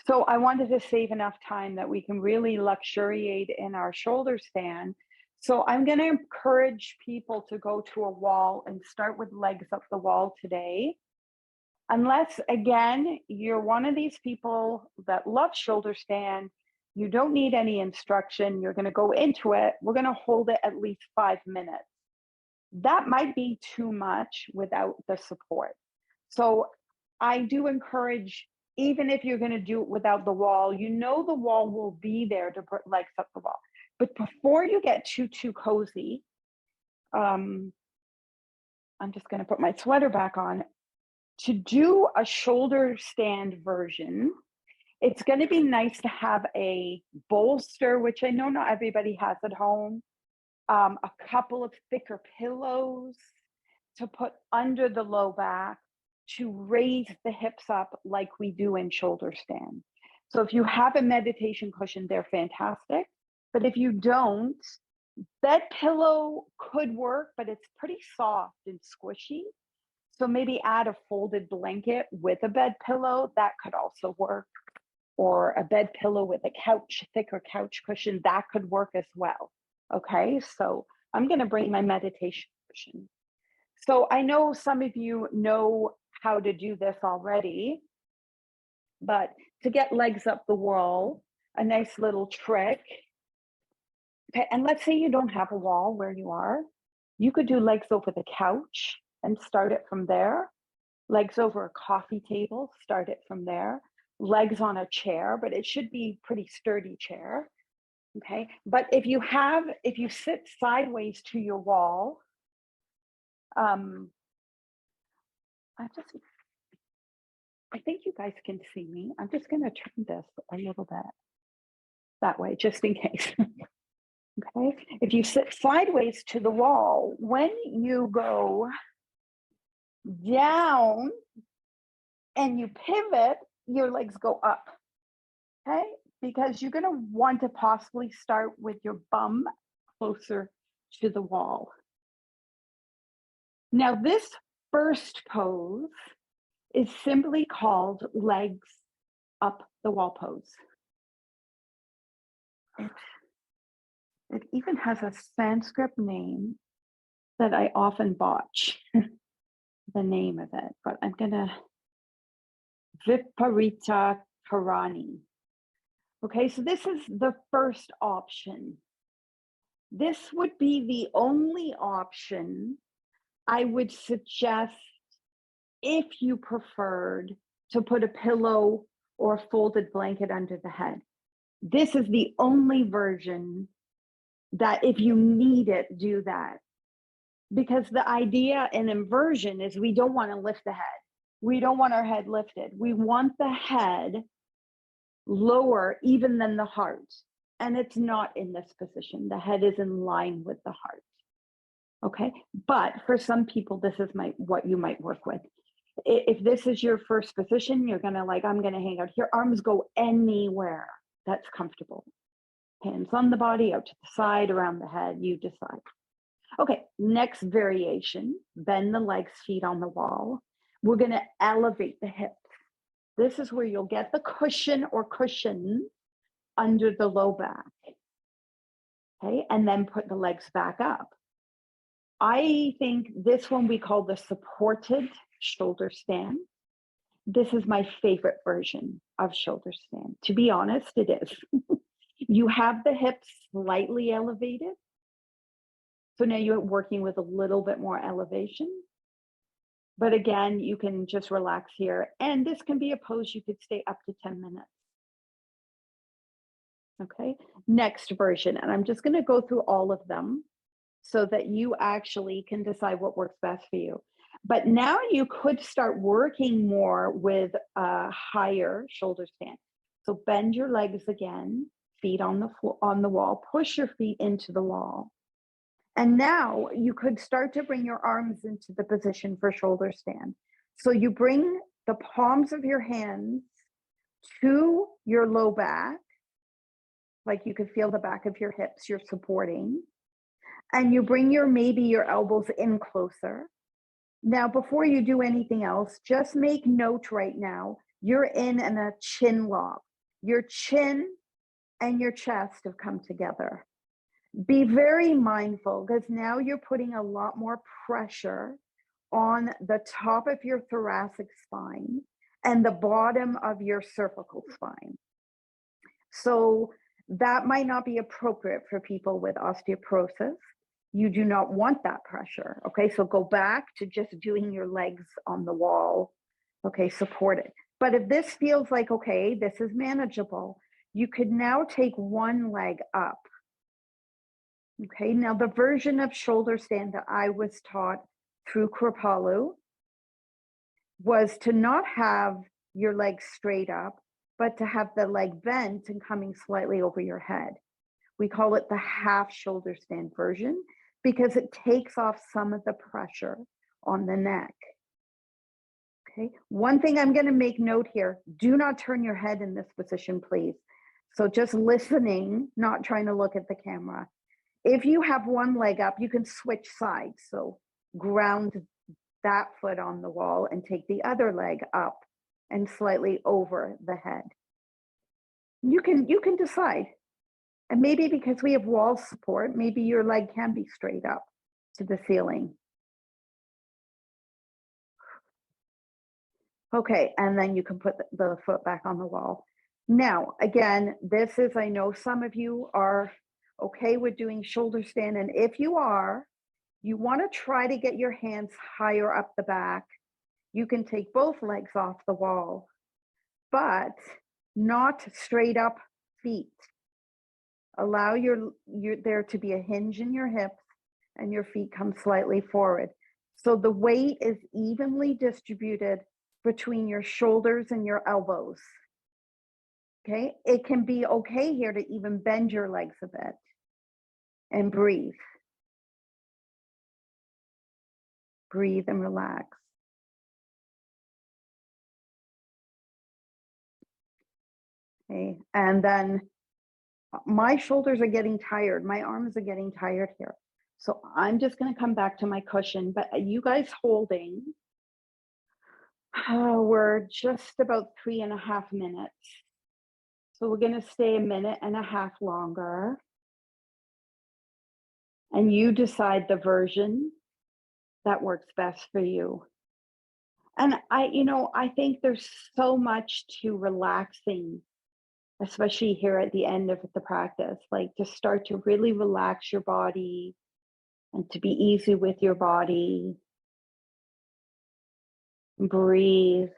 So I wanted to save enough time that we can really luxuriate in our shoulder stand. So I'm going to encourage people to go to a wall and start with legs up the wall today. Unless, again, you're one of these people that love shoulder stand, you don't need any instruction, you're going to go into it, we're going to hold it at least 5 minutes. That might be too much without the support. So I do encourage, even if you're going to do it without the wall, you know the wall will be there to put legs up the wall. But before you get too cozy, I'm just going to put my sweater back on. To do a shoulder stand version, it's going to be nice to have a bolster, which I know not everybody has at home, a couple of thicker pillows to put under the low back to raise the hips up like we do in shoulder stand. So if you have a meditation cushion, they're fantastic. But if you don't, bed pillow could work, but it's pretty soft and squishy. So maybe add a folded blanket with a bed pillow, that could also work. Or a bed pillow with a thicker couch cushion, that could work as well. Okay, so I'm going to bring my meditation cushion. So I know some of you know how to do this already, but to get legs up the wall, a nice little trick. Okay, and let's say you don't have a wall where you are, you could do legs over the couch and start it from there. Legs over a coffee table, start it from there. Legs on a chair, but it should be pretty sturdy chair. Okay, but if you sit sideways to your wall, I think you guys can see me. I'm just going to turn this a little bit that way, just in case. Okay, if you sit sideways to the wall, when you go down and you pivot, your legs go up. Okay, because you're going to want to possibly start with your bum closer to the wall. Now, this first pose is simply called legs up the wall pose. It even has a Sanskrit name that I often botch the name of it, but I'm going to Viparita Karani. Okay, so this is the first option. This would be the only option I would suggest if you preferred to put a pillow or a folded blanket under the head. This is the only version that if you need it, do that. Because the idea in inversion is we don't want to lift the head. We don't want our head lifted. We want the head lower even than the heart. And it's not in this position. The head is in line with the heart. Okay, but for some people, this is what you might work with. If this is your first position, you're gonna I'm gonna hang out here. Arms go anywhere that's comfortable. Hands on the body, out to the side, around the head, you decide. Okay, next variation, bend the legs, feet on the wall. We're gonna elevate the hips. This is where you'll get the cushion or cushions under the low back. Okay, and then put the legs back up. I think this one we call the supported shoulder stand. This is my favorite version of shoulder stand. To be honest, it is. You have the hips slightly elevated. So now you're working with a little bit more elevation. But again, you can just relax here. And this can be a pose you could stay up to 10 minutes. Okay, next version. And I'm just going to go through all of them so that you actually can decide what works best for you. But now you could start working more with a higher shoulder stand. So bend your legs again, feet on the wall, push your feet into the wall. And now you could start to bring your arms into the position for shoulder stand. So you bring the palms of your hands to your low back, like you could feel the back of your hips, you're supporting. And you bring maybe your elbows in closer. Now, before you do anything else, just make note right now You're in a chin lock. Your chin and your chest have come together. Be very mindful because now you're putting a lot more pressure on the top of your thoracic spine and the bottom of your cervical spine. So that might not be appropriate for people with osteoporosis. You do not want that pressure. Okay, so go back to just doing your legs on the wall. Okay, supported. But if this feels like, okay, this is manageable, you could now take one leg up. Okay, now the version of shoulder stand that I was taught through Kripalu was to not have your legs straight up, but to have the leg bent and coming slightly over your head. We call it the half shoulder stand version because it takes off some of the pressure on the neck. Okay, one thing I'm going to make note here, do not turn your head in this position, please. So just listening, not trying to look at the camera. If you have one leg up, you can switch sides. So ground that foot on the wall and take the other leg up and slightly over the head. You can decide. And maybe because we have wall support, maybe your leg can be straight up to the ceiling. Okay, and then you can put the foot back on the wall. Now, again, this is, I know some of you are okay with doing shoulder stand, and if you are, you want to try to get your hands higher up the back. You can take both legs off the wall, but not straight up feet. Allow there to be a hinge in your hips and your feet come slightly forward. So the weight is evenly distributed between your shoulders and your elbows. Okay, it can be okay here to even bend your legs a bit and breathe. Breathe and relax. Okay, and then my shoulders are getting tired. My arms are getting tired here. So I'm just going to come back to my cushion, but you guys holding, we're just about 3.5 minutes. So we're going to stay 1.5 minutes longer. And you decide the version that works best for you. And I think there's so much to relaxing, especially here at the end of the practice, like to start to really relax your body and to be easy with your body. Breathe.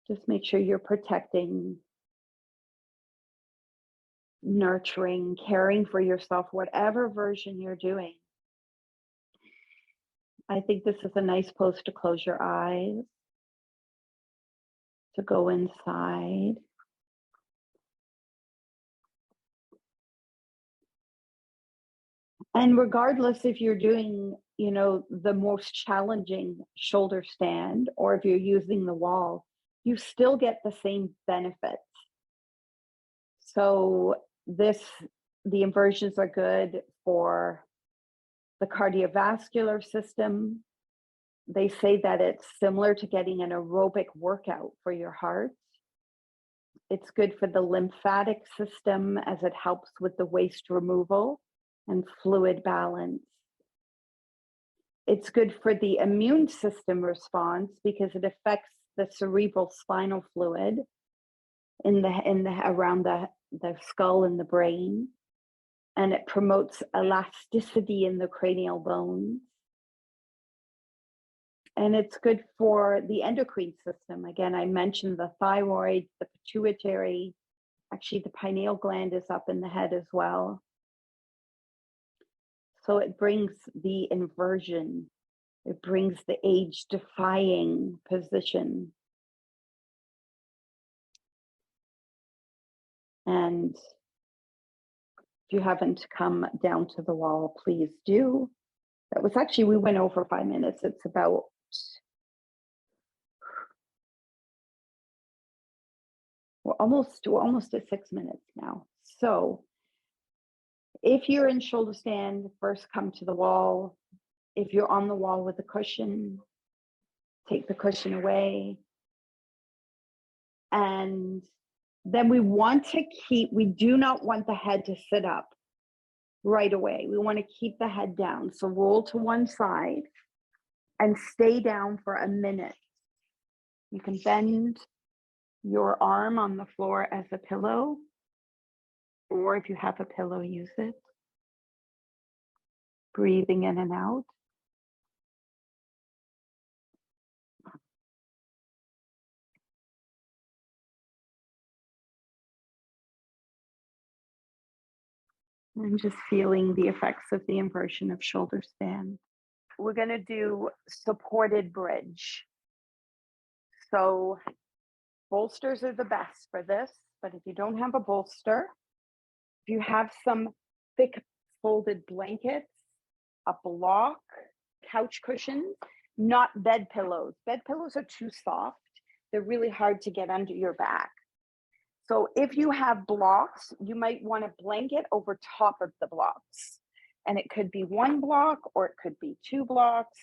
Just make sure you're protecting, nurturing, caring for yourself, whatever version you're doing. I think this is a nice pose to close your eyes, to go inside. And regardless if you're doing, the most challenging shoulder stand, or if you're using the wall, you still get the same benefits. So the inversions are good for the cardiovascular system. They say that it's similar to getting an aerobic workout for your heart. It's good for the lymphatic system as it helps with the waste removal and fluid balance. It's good for the immune system response because it affects the cerebral spinal fluid around the skull and the brain, and it promotes elasticity in the cranial bones. And it's good for the endocrine system. Again, I mentioned the thyroid, the pituitary, actually the pineal gland is up in the head as well. So it brings the inversion. It brings the age-defying position. And if you haven't come down to the wall, please do. That was actually, we went over 5 minutes. It's about, we're almost at 6 minutes now. So if you're in shoulder stand, first come to the wall. If you're on the wall with a cushion, take the cushion away. And then we want to we do not want the head to sit up right away. We want to keep the head down. So roll to one side and stay down for a minute. You can bend your arm on the floor as a pillow, or if you have a pillow, use it. Breathing in and out. And just feeling the effects of the inversion of shoulder stand. We're going to do supported bridge. So bolsters are the best for this, but if you don't have a bolster, if you have some thick folded blankets, a block, couch cushions, not bed pillows. Bed pillows are too soft. They're really hard to get under your back. So if you have blocks, you might want a blanket over top of the blocks. And it could be one block or it could be two blocks.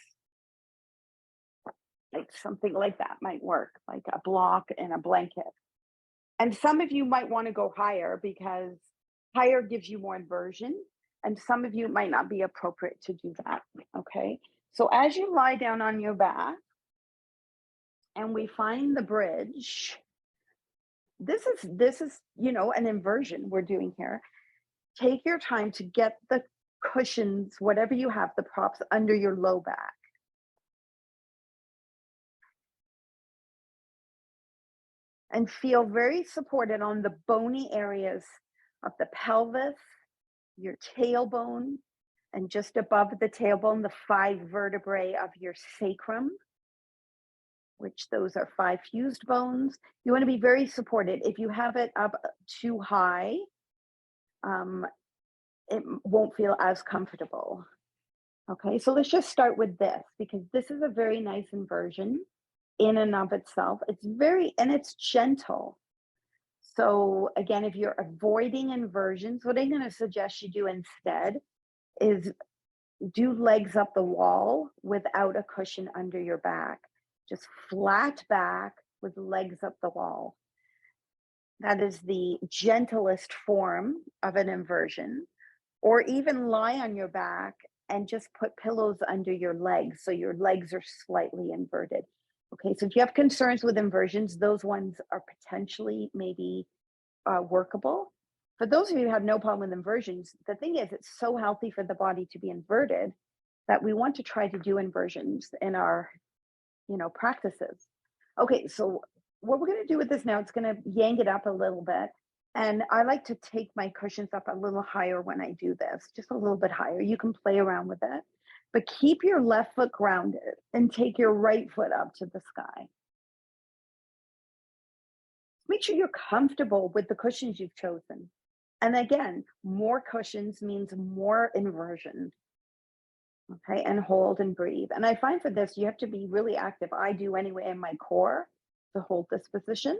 Like something like that might work, like a block and a blanket. And some of you might want to go higher because higher gives you more inversion. And some of you might not be appropriate to do that, okay? So as you lie down on your back and we find the bridge, this is, you know, an inversion we're doing here. Take your time to get the cushions, whatever you have, the props under your low back. And feel very supported on the bony areas of the pelvis, your tailbone, and just above the tailbone, the 5 vertebrae of your sacrum, which those are 5 fused bones. You want to be very supported. If you have it up too high, it won't feel as comfortable. Okay, so let's just start with this because this is a very nice inversion in and of itself. It's it's gentle. So again, if you're avoiding inversions, what I'm going to suggest you do instead is do legs up the wall without a cushion under your back. Just flat back with legs up the wall. That is the gentlest form of an inversion. Or even lie on your back and just put pillows under your legs so your legs are slightly inverted. Okay, so if you have concerns with inversions, those ones are potentially maybe workable. For those of you who have no problem with inversions, the thing is it's so healthy for the body to be inverted that we want to try to do inversions in our, you know, practices. Okay, so what we're going to do with this now, it's going to yank it up a little bit. And I like to take my cushions up a little higher when I do this, just a little bit higher. You can play around with it, but keep your left foot grounded and take your right foot up to the sky. Make sure you're comfortable with the cushions you've chosen. And again, more cushions means more inversion. Okay, and hold and breathe. And I find for this, you have to be really active. I do anyway in my core to hold this position.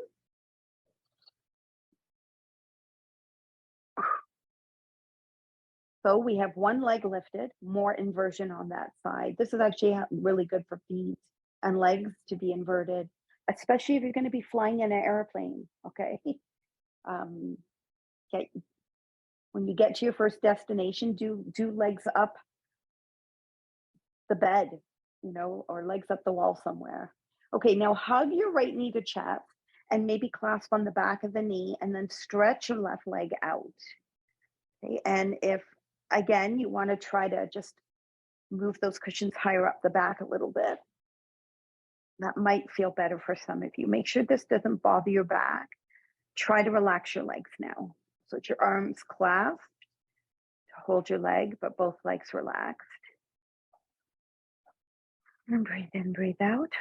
So we have one leg lifted, more inversion on that side. This is actually really good for feet and legs to be inverted, especially if you're going to be flying in an airplane, okay? Okay. When you get to your first destination, do legs up the bed, you know, or legs up the wall somewhere. Okay, now hug your right knee to chest and maybe clasp on the back of the knee and then stretch your left leg out. Okay, and if again, you want to try to just move those cushions higher up the back a little bit. That might feel better for some of you. Make sure this doesn't bother your back. Try to relax your legs now. So it's your arms clasped to hold your leg, but both legs relaxed. And breathe in, breathe out.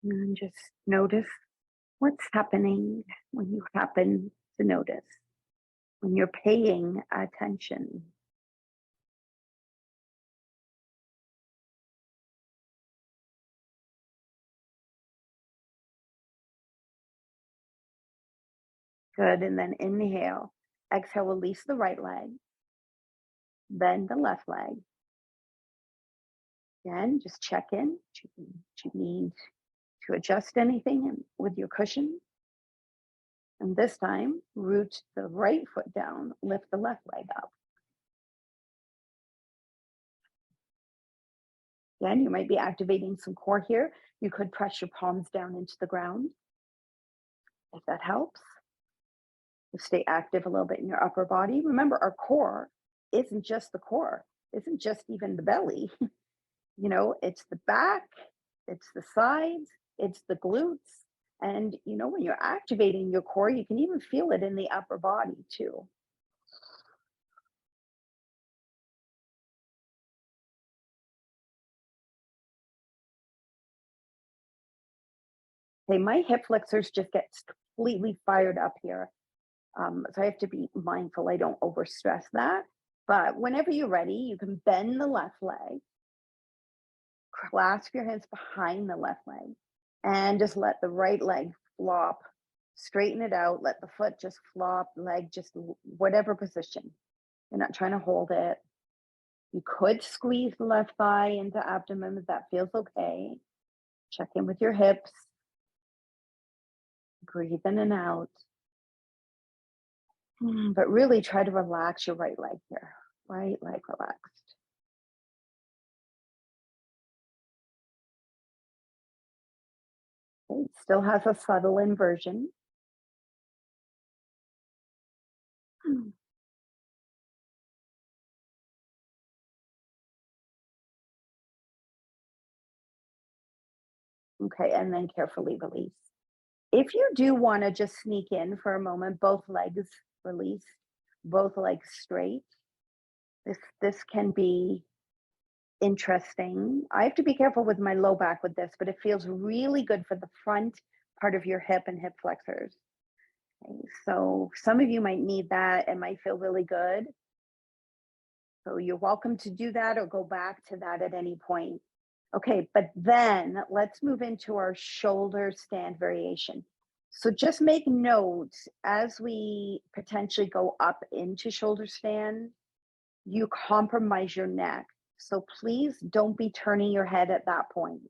And just notice what's happening when you happen to notice, when you're paying attention. Good, and then inhale. Exhale, release the right leg. Bend the left leg. Again, just check in. Do you need to adjust anything with your cushion? And this time, root the right foot down, lift the left leg up. Again, you might be activating some core here. You could press your palms down into the ground, if that helps. Stay active a little bit in your upper body. Remember, our core isn't just the core, isn't just even the belly. You know, it's the back, it's the sides, it's the glutes. And, you know, when you're activating your core, you can even feel it in the upper body too. Okay, my hip flexors just get completely fired up here. So I have to be mindful I don't overstress that. But whenever you're ready, you can bend the left leg, clasp your hands behind the left leg, and just let the right leg flop. Straighten it out. Let the foot just flop, leg just whatever position. You're not trying to hold it. You could squeeze the left thigh into abdomen if that feels okay. Check in with your hips. Breathe in and out. But really try to relax your right leg here. Right leg relaxed. Okay, it still has a subtle inversion. Okay, and then carefully release. If you do want to just sneak in for a moment, both legs released, both legs straight, this can be interesting. I have to be careful with my low back with this, but it feels really good for the front part of your hip and hip flexors. Okay, so some of you might need that. It might feel really good. So you're welcome to do that or go back to that at any point. Okay, but then let's move into our shoulder stand variation. So just make notes as we potentially go up into shoulder stand, you compromise your neck. So please don't be turning your head at that point.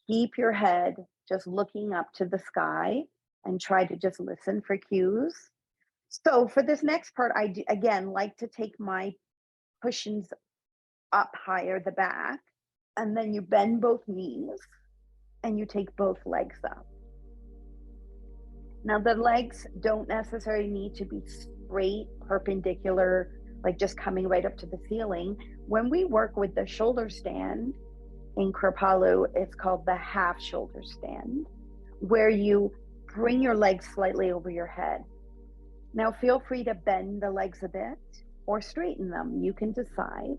Keep your head just looking up to the sky and try to just listen for cues. So for this next part, I do, again, like to take my cushions up higher, the back, and then you bend both knees and you take both legs up. Now the legs don't necessarily need to be straight, perpendicular, like just coming right up to the ceiling. When we work with the shoulder stand in Kripalu, it's called the half shoulder stand, where you bring your legs slightly over your head. Now feel free to bend the legs a bit or straighten them. You can decide.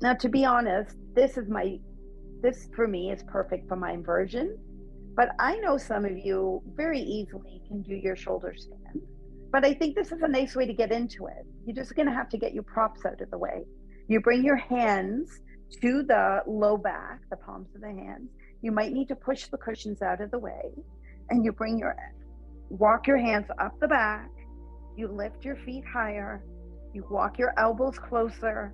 Now, to be honest, this for me is perfect for my inversion, but I know some of you very easily can do your shoulder stand, but I think this is a nice way to get into it. You're just going to have to get your props out of the way. You bring your hands to the low back, the palms of the hands. You might need to push the cushions out of the way, and you walk your hands up the back. You lift your feet higher. You walk your elbows closer.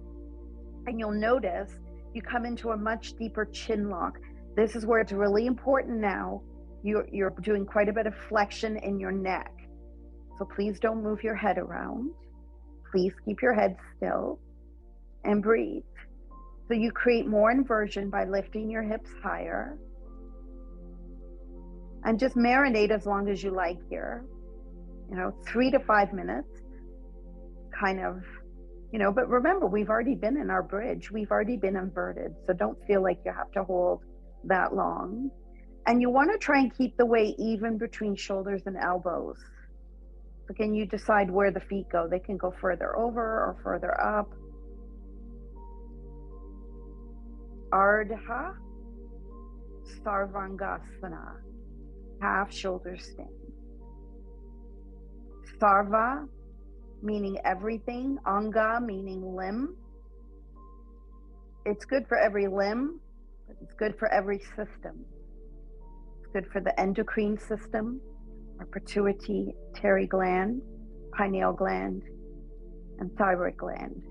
And you'll notice you come into a much deeper chin lock. This is where it's really important now. You're doing quite a bit of flexion in your neck. So please don't move your head around. Please keep your head still and breathe. So you create more inversion by lifting your hips higher. And just marinate as long as you like here. 3 to 5 minutes, kind of. But remember, we've already been in our bridge. We've already been inverted. So don't feel like you have to hold that long. And you want to try and keep the weight even between shoulders and elbows. So can you decide where the feet go? They can go further over or further up. Ardha Sarvangasana, half shoulder stand. Sarva, meaning everything. Anga, meaning limb. It's good for every limb, but it's good for every system. It's good for the endocrine system, our pituitary gland, pineal gland. and thyroid gland.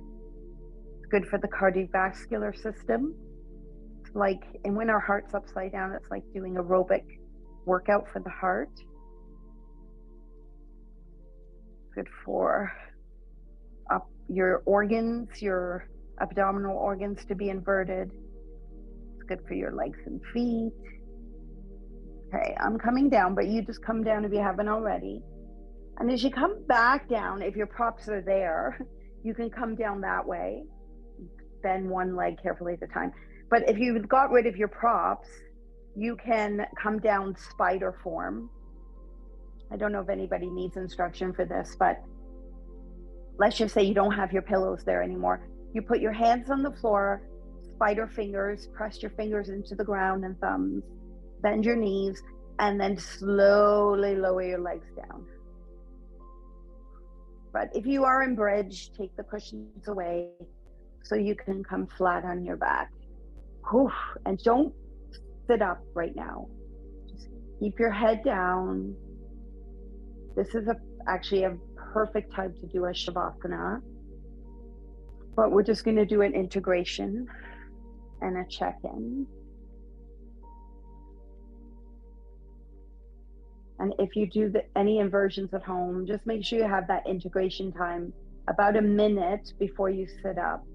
It's good for the cardiovascular system. It's like, and when our heart's upside down, it's like doing aerobic workout for the heart. Good for your organs, your abdominal organs to be inverted. It's good for your legs and feet. Okay, I'm coming down, but you just come down if you haven't already. And as you come back down, if your props are there, you can come down that way. Bend one leg carefully at a time. But if you've got rid of your props, you can come down spider form. I don't know if anybody needs instruction for this, but let's just say you don't have your pillows there anymore. You put your hands on the floor, spider fingers, press your fingers into the ground and thumbs, bend your knees, and then slowly lower your legs down. But if you are in bridge, take the cushions away so you can come flat on your back. Whew. And don't sit up right now. Just keep your head down. This is actually a perfect time to do a shavasana, but we're just going to do an integration and a check-in. And if you do any inversions at home, just make sure you have that integration time about a minute before you sit up.